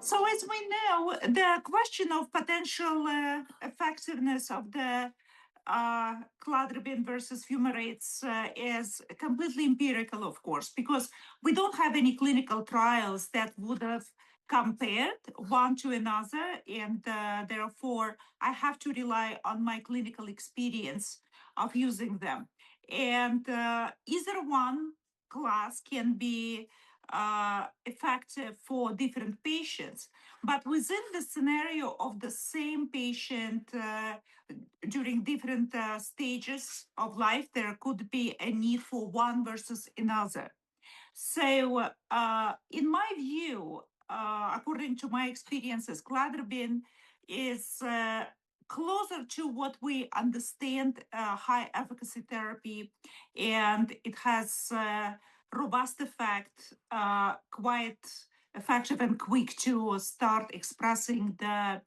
So as we know, the question of potential effectiveness of the Cladribine versus fumarates is completely empirical, of course, because we don't have any clinical trials that would have compared one to another, and therefore I have to rely on my clinical experience of using them. And either one class can be effective for different patients, but within the scenario of the same patient during different stages of life, there could be a need for one versus another. So, in my view, according to my experiences, Cladribine is closer to what we understand high efficacy therapy, and it has robust effect, quite effective and quick to start expressing the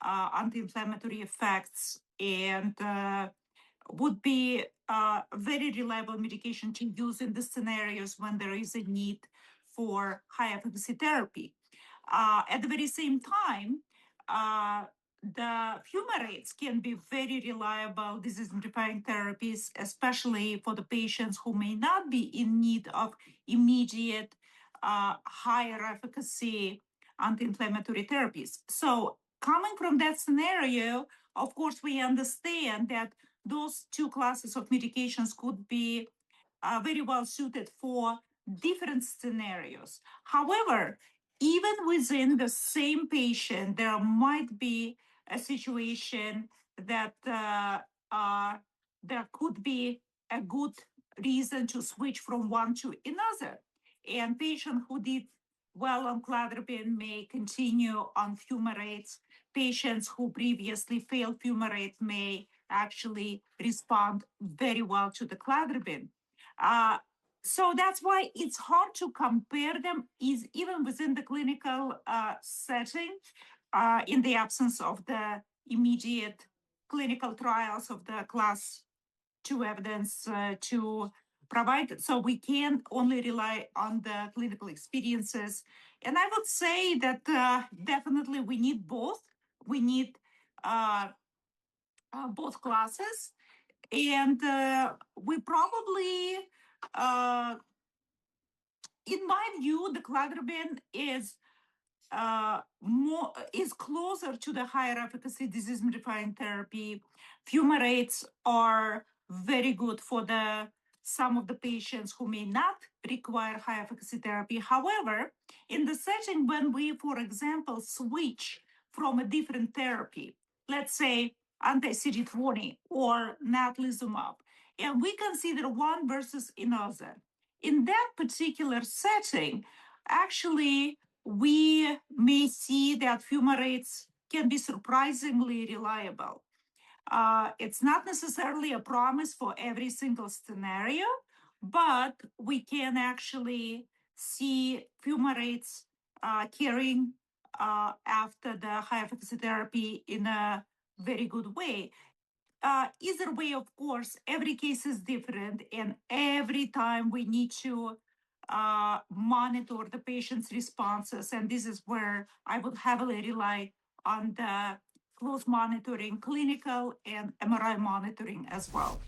anti-inflammatory effects, and would be a very reliable medication to use in the scenarios when there is a need for high efficacy therapy. At the very same time, the fumarates can be very reliable disease-modifying therapies, especially for the patients who may not be in need of immediate higher efficacy anti-inflammatory therapies. So coming from that scenario, of course, we understand that those two classes of medications could be very well suited for different scenarios. However, even within the same patient, there might be a situation that there could be a good reason to switch from one to another. And patient who did well on Cladribine may continue on fumarates. Patients who previously failed fumarate may actually respond very well to the Cladribine. So that's why it's hard to compare them even within the clinical setting in the absence of the immediate clinical trials of the class 2 evidence to provide. So we can only rely on the clinical experiences. And I would say that definitely we need both. We need both classes. And we probably, in my view, the Cladribine is closer to the higher efficacy disease-modifying therapy. Fumarates are very good for some of the patients who may not require high efficacy therapy. However, in the setting when we, for example, switch from a different therapy, let's say anti-CD20 or natalizumab, and we consider one versus another, in that particular setting, actually, we may see that fumarates can be surprisingly reliable. It's not necessarily a promise for every single scenario, but we can actually see fumarates carrying after the high efficacy therapy in a very good way. Either way, of course, every case is different, and every time we need to monitor the patient's responses. And this is where I would heavily rely on the close monitoring, clinical and MRI monitoring as well.